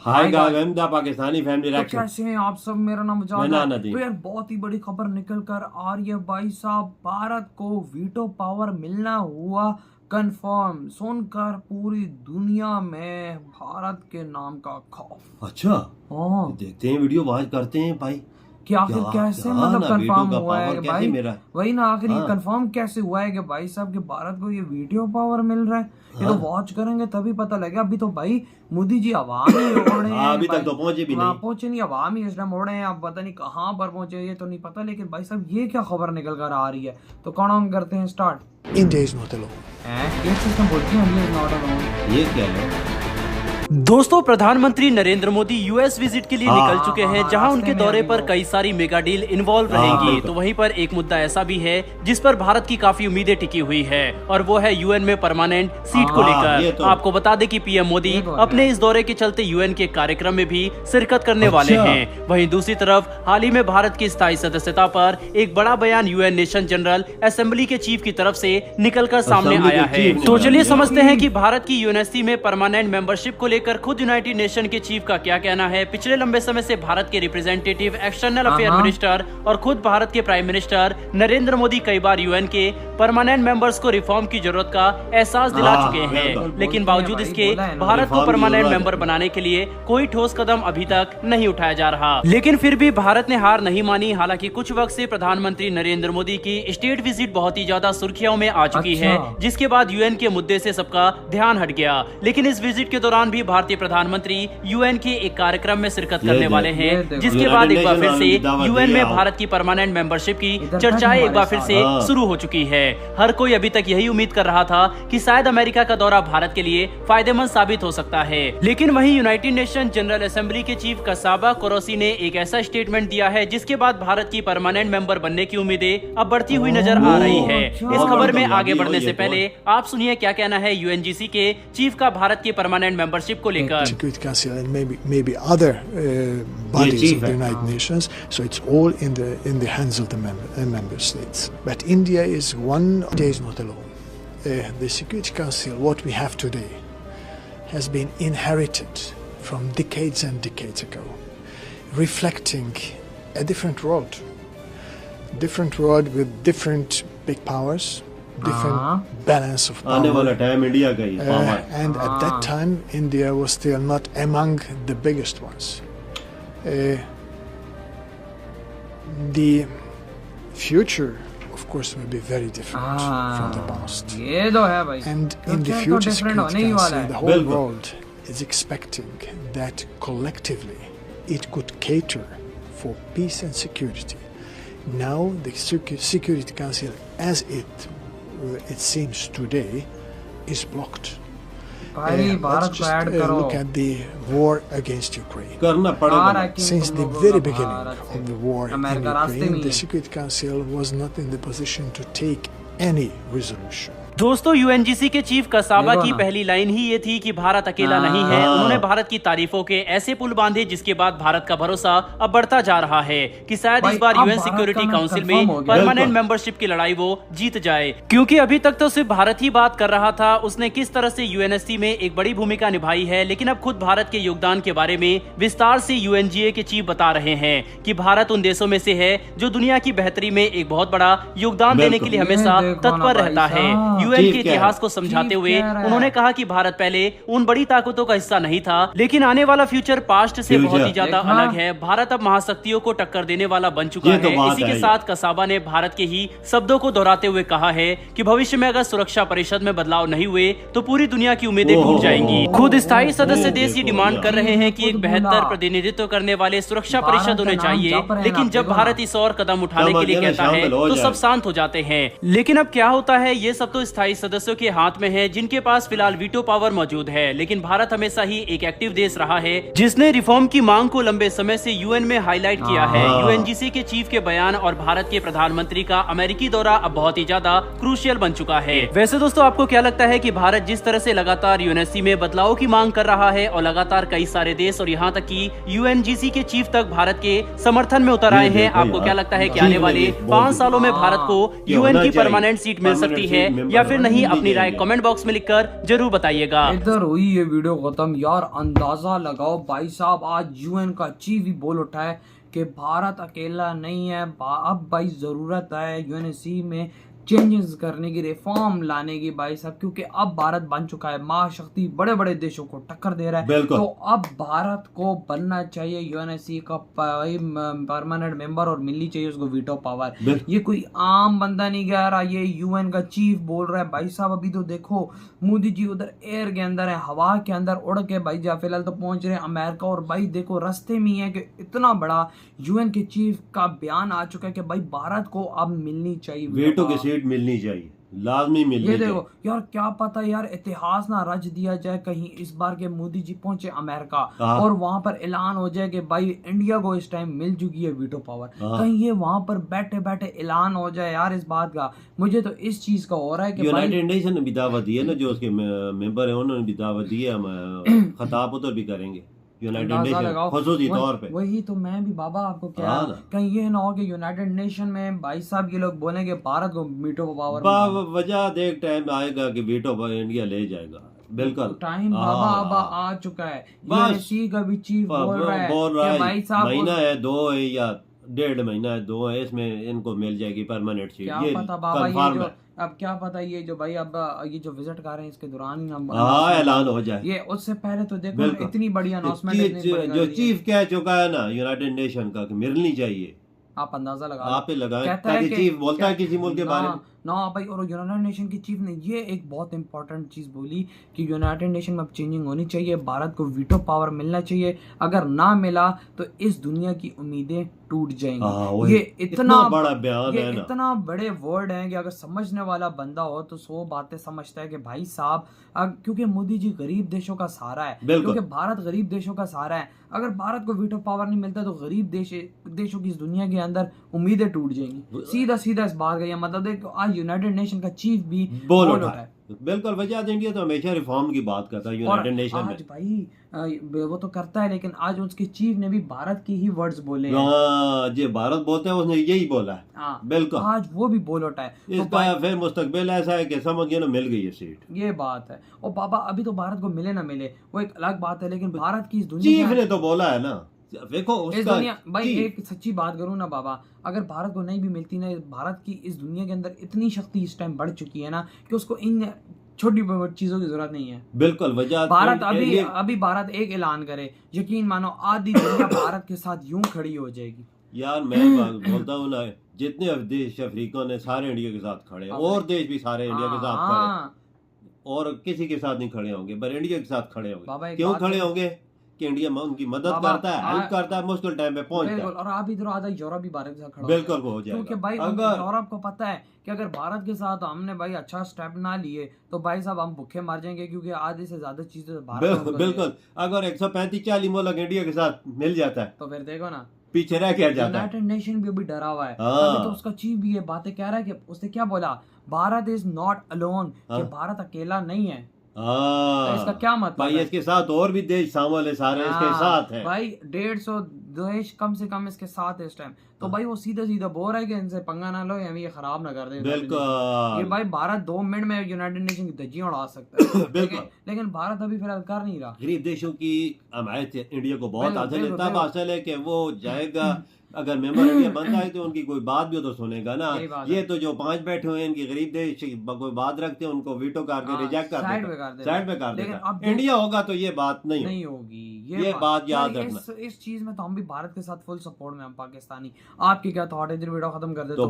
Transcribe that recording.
हाय hi guys, गागंदा Pakistani family तो reaction. कैसे हैं आप सब। मेरा नाम मैं जादा है। नाना दी। तो यार बहुत ही बड़ी खबर निकल कर आ रही है भाई साहब। भारत को वीटो पावर मिलना हुआ कंफर्म। सुनकर पूरी दुनिया में भारत के नाम का खौफ। अच्छा, हाँ, देखते हैं वीडियो, वॉच करते हैं भाई। कि आखिर क्या कैसे क्या मतलब ना वीटो कंफर्म का हुआ है पावर कैसे भाई। मेरा। वही ना, आखिर ये हाँ कंफर्म कैसे हुआ है कि भाई साहब के भारत को ये वीडियो पावर मिल रहा है। ये तो हाँ वॉच करेंगे तभी पता लगेगा। अभी तो भाई मोदी जी हवा में ही उड़ रहे हाँ, हैं अभी तक भाई। तो पहुंचे भी वहां नहीं। पहुंचे नहीं, हवा में इस टाइम उड़ रहे हैं। अब पता नहीं कहाँ पर पहुंचे, ये तो नहीं पता। लेकिन भाई साहब ये क्या खबर निकल कर आ रही है, तो कौन ऑन करते हैं start. India is not alone. ये सिस्टम बोलती है इंडिया इज नॉट अलोन। ये क्या है? दोस्तों, प्रधानमंत्री नरेंद्र मोदी यूएस विजिट के लिए निकल चुके हैं, जहां उनके दौरे पर कई सारी मेगा डील इन्वॉल्व रहेंगी। तो वहीं पर एक मुद्दा ऐसा भी है जिस पर भारत की काफी उम्मीदें टिकी हुई है, और वो है यूएन में परमानेंट सीट को लेकर। आपको बता दें कि पीएम मोदी अपने इस दौरे के चलते यूएन के कार्यक्रम में भी शिरकत करने वाले हैं। वहीं दूसरी तरफ हाल ही में भारत की स्थायी सदस्यता पर एक बड़ा बयान यूएन नेशन जनरल असेंबली के चीफ की तरफ से निकलकर सामने आया है। तो चलिए समझते हैं कि भारत की यूएनएससी में परमानेंट मेंबरशिप को लेकर खुद यूनाइटेड नेशन के चीफ का क्या कहना है। पिछले लंबे समय से भारत के रिप्रेजेंटेटिव, एक्सटर्नल अफेयर मिनिस्टर और खुद भारत के प्राइम मिनिस्टर नरेंद्र मोदी कई बार यूएन के परमानेंट मेंबर्स को रिफॉर्म की जरूरत का एहसास दिला चुके हैं, लेकिन बावजूद इसके भारत को परमानेंट मेंबर बनाने के लिए कोई ठोस कदम अभी तक नहीं उठाया जा रहा। लेकिन फिर भी भारत ने हार नहीं मानी। हालांकि कुछ वक्त से प्रधानमंत्री नरेंद्र मोदी की स्टेट विजिट बहुत ही ज्यादा सुर्खियों में आ चुकी है, जिसके बाद यूएन के मुद्दे से सबका ध्यान हट गया। लेकिन इस विजिट के दौरान भी भारतीय प्रधानमंत्री यूएन के एक कार्यक्रम में शिरकत करने वाले हैं, जिसके बाद एक बार फिर से यूएन में भारत की परमानेंट मेंबरशिप की चर्चाएं एक बार फिर से शुरू हो चुकी है। हर कोई अभी तक यही उम्मीद कर रहा था कि शायद अमेरिका का दौरा भारत के लिए फायदेमंद साबित हो सकता है। लेकिन वहीं यूनाइटेड नेशन जनरल असेंबली के चीफ कसाबा कोरोसी ने एक ऐसा स्टेटमेंट दिया है जिसके बाद भारत की परमानेंट मेंबर बनने की उम्मीदें अब बढ़ती हुई नजर आ रही है। इस खबर में आगे बढ़ने से पहले आप सुनिए क्या कहना है यूएनजीसी के चीफ का भारत की परमानेंट मेंबरशिप को लेकर। Security Council and maybe other bodies of the United Nations. So it's all in the hands of the member states. But India is not alone. The Security Council, what we have today, has been inherited from decades and decades ago, reflecting a different world with different big powers. Different balance of power. आने वाला time India का ही है। And at that time, India was still not among the biggest ones. The future, of course, will be very different from the past. ये तो है भाई। And in the future Security Council, the whole world is expecting that collectively it could cater for peace and security. Now, the Security Council, as it seems today, is blocked. Let's just look at the war against Ukraine. करना पड़ेगा। Since the very beginning of the war in Ukraine, the Security Council was not in the position to take any resolution. दोस्तों, यूएनजीसी के chief कसाबा की पहली line ही ये थी कि भारत अकेला नहीं है। उन्होंने भारत की तारीफों के ऐसे पुल बांधे जिसके बाद भारत का भरोसा अब बढ़ता जा रहा है कि शायद इस बार यूएन सिक्योरिटी काउंसिल में परमानेंट मेंबरशिप की लड़ाई वो जीत जाए। क्योंकि अभी तक तो सिर्फ भारत ही बात कर रहा था, उसने किस तरह से यूएनएससी में एक बड़ी भूमिका निभाई है, लेकिन अब खुद भारत के योगदान के बारे में विस्तार से यूएनजीए के चीफ बता रहे हैं कि भारत उन देशों में से है जो दुनिया की बेहतरी में एक बहुत बड़ा योगदान देने के लिए हमेशा तत्पर रहता है। यूएन के इतिहास को समझाते हुए उन्होंने कहा कि भारत पहले उन बड़ी ताकतों का हिस्सा नहीं था, लेकिन आने वाला फ्यूचर पास्ट से बहुत ही ज्यादा अलग है। भारत अब महाशक्तियों को टक्कर देने वाला बन चुका है। इसी के साथ कसाबा ने भारत के ही शब्दों को दोहराते हुए कहा है कि भविष्य में अगर सुरक्षा परिषद में बदलाव नहीं हुए तो पूरी दुनिया की उम्मीदें टूट जाएंगी। खुद स्थायी सदस्य देश ये डिमांड कर रहे हैं कि एक बेहतर प्रतिनिधित्व करने वाले सुरक्षा परिषद होने चाहिए, लेकिन जब भारत इस और कदम उठाने के लिए कहता है तो सब शांत हो जाते हैं। लेकिन अब क्या होता है, ये सब तो स्थायी सदस्यों के हाथ में है जिनके पास फिलहाल वीटो पावर मौजूद है। लेकिन भारत हमेशा ही एक एक्टिव देश रहा है जिसने रिफॉर्म की मांग को लंबे समय से यूएन में हाईलाइट किया है। यूएनजीसी के चीफ के बयान और भारत के प्रधानमंत्री का अमेरिकी दौरा अब बहुत ही ज्यादा क्रूशियल बन चुका है। वैसे दोस्तों, आपको क्या लगता है कि भारत जिस तरह से लगातार यूएनएससी में बदलाव की मांग कर रहा है और लगातार कई सारे देश और यहाँ तक कि यूएनजीसी के चीफ तक भारत के समर्थन में उतर आए हैं, आपको क्या लगता है कि आने वाले 5 सालों में भारत को यूएन की परमानेंट सीट मिल सकती है या या फिर नहीं, अपनी राय कमेंट बॉक्स में लिखकर जरूर बताइएगा। इधर हुई ये वीडियो खत्म। यार अंदाजा लगाओ भाई साहब, आज यूएन का चीफ ही बोल उठा है कि भारत अकेला नहीं है। अब भाई जरूरत है यूएनएससी में चेंजेस करने की, रिफॉर्म लाने की भाई साहब, क्योंकि अब भारत बन चुका है महाशक्ति, बड़े बड़े देशों को टक्कर दे रहा है। तो अब भारत को बनना चाहिए यूएनएससी का परमानेंट मेंबर और मिलनी चाहिए उसको वीटो पावर। ये कोई आम बंदा नहीं कह रहा, ये यूएन का चीफ बोल रहा है भाई साहब। अभी तो देखो मोदी जी उधर एयर के अंदर है, हवा के अंदर उड़ के भाई जा फिलहाल तो पहुंच रहे हैं अमेरिका, और भाई देखो रास्ते में है कि इतना बड़ा यूएन के चीफ का बयान आ चुका है कि भाई भारत को अब मिलनी चाहिए वीटो की सीट मिलनी चाहिए, लाजमी मिलनी चाहिए। ये देखो यार, क्या पता यार इतिहास ना रच दिया जाए कहीं इस बार के मोदी जी पहुंचे अमेरिका और वहां पर ऐलान हो जाए कि भाई इंडिया को इस टाइम मिल चुकी है वीटो पावर। कहीं ये वहां पर बैठे बैठे ऐलान हो जाए यार इस बात का। मुझे तो इस चीज का हो रहा है कि यूनाइटेड नेशन ने भी दावत दी है ना, जो उसके मेंबर है उन्होंने भी दावत दी है, हम खिताब उधर भी करेंगे यूनाइटेड नेशन खसूसी तौर पे। वही तो मैं भी बाबा आपको क्या कहीं ये ना हो कि यूनाइटेड नेशन में भाई साहब ये लोग बोलेंगे भारत को वीटो पावर वजह देख टाइम आएगा कि वीटो इंडिया ले जाएगा। बिल्कुल टाइम बाबा अब आ चुका है। यूएनएससी का भी चीफ बोल रहा है भाई साहब महीना है, 2 है या 1.5 महीना है, 2 है, इसमें इनको मिल जाएगी परमानेंट सीट। क्या पता बाबा ये जो अब क्या पता ये जो भाई अब ये जो विजिट कर रहे हैं इसके दौरान ऐलान हो जाए। ये उससे पहले तो देखो इतनी बड़ी अनाउंसमेंट जो चीफ कह चुका है ना यूनाइटेड नेशन का कि मिलनी चाहिए, आप अंदाजा लगा आप लगाएं ताकि चीफ बोलता है किसी मुल्क के बारे में ना भाई। और यूनाइटेड नेशन की चीफ ने ये एक बहुत इंपॉर्टेंट चीज बोली कि यूनाइटेड नेशन में अब चेंजिंग होनी चाहिए, भारत को वीटो पावर मिलना चाहिए। अगर ना मिला तो इस दुनिया की उम्मीदें टूट जाएंगी। ये इतना बड़ा बयान है ना, इतना बड़े वर्ड हैं कि अगर समझने वाला बंदा हो तो 100 बातें समझता है कि भाई साहब क्योंकि मोदी जी गरीब देशों का सहारा है, क्योंकि भारत गरीब देशों का सहारा है। अगर भारत को वीटो पावर नहीं मिलता तो गरीब देशों की इस दुनिया के अंदर उम्मीदें टूट जाएंगी। सीधा सीधा इस बात का ये मतलब है कि आज यूनाइटेड नेशन का चीफ भी बोल उठा है। बिल्कुल वजह इंडिया तो हमेशा रिफॉर्म की बात करता है यूनाइटेड नेशन में। भाई वो तो करता है, लेकिन आज उसके चीफ ने भी भारत की ही वर्ड्स बोले हैं। जो भारत बोलते हैं उसने यही बोला है। बिल्कुल आज वो भी बोल उठा है। इसका फिर मुस्तकबिल ऐसा है कि समझ गए ना, मिल गई है सीट। ये बात है। और बाबा अभी तो भारत को मिले ना मिले वो एक अलग बात है, लेकिन भारत की इस दुनिया चीफ ने तो बोला है ना, देखो इस दुनिया भाई एक सच्ची बात करूं ना बाबा, अगर भारत को नहीं भी मिलती ना, भारत की इस दुनिया के अंदर इतनी शक्ति इस टाइम बढ़ चुकी है ना कि उसको इन छोटी चीजों की जरूरत नहीं है। बिल्कुल वजह भारत अभी भारत एक ऐलान करे, यकीन मानो आधी दुनिया भारत के साथ यूं खड़ी हो जाएगी। यार मैं बोलता हूँ ना, जितने देश अफ्रीका ने सारे इंडिया के साथ खड़े, और देश भी सारे इंडिया के साथ खड़े, और किसी के साथ नहीं खड़े होंगे पर इंडिया के साथ खड़े होंगे। क्यों खड़े होंगे कि इंडिया उनकी मदद करता है, हेल्प करता है, मुश्किल टाइम पे पहुंचता है। और आप इधर आधा यूरोप भी भारत के साथ खड़ा बिल्कुल हो जाएगा, क्योंकि भाई यूरोप को पता है कि अगर भारत के साथ हमने भाई अच्छा स्टेप ना लिए तो भाई साहब हम भूखे मर जाएंगे, क्योंकि आधे से ज्यादा चीजें भारत बिल्कुल अगर 135-40 मुल्क इंडिया के साथ मिल जाता है तो फिर देखो ना पीछे रह के जाता है। यूनाइटेड नेशन भी अभी डरा हुआ है। अभी तो उसका चीफ भी ये बातें कह रहा है कि उसने क्या बोला, भारत इज नॉट अलोन, कि भारत अकेला नहीं है। तो इसका क्या मतलब भाई है? इसके साथ और भी देश शामिल है, सारे इसके साथ है भाई। 150 देश कम से कम इसके साथ है इस टाइम। तो भाई वो सीधा सीधा बोल रहा है कि इनसे पंगा ना लो, ये खराब ना कर दे। बिल्कुल ये भाई भारत 2 मिनट में यूनाइटेड नेशन की धज्जियां उड़ा सकता है। लेकिन भारत अभी फिलहाल कर नहीं रहा। गरीब देशों की हमायत इंडिया को बहुत हासिल है, तब हासिल है कि वो जाएगा। अगर मेंबर इंडिया बनता है तो उनकी कोई बात भी तो सुनेगा ना। ये तो जो 5 बैठे हुए हैं इनकी गरीब देश कोई बात रखते हैं, उनको वीटो करके रिजेक्ट कर देते, साइड पे कर देते। इंडिया होगा तो ये बात नहीं होगी। ये बात याद रखना। इस चीज में तो हम भी भारत के साथ फुल सपोर्ट में हम पाकिस्तानी। आपकी क्या थॉट है? वीडियो खत्म कर देते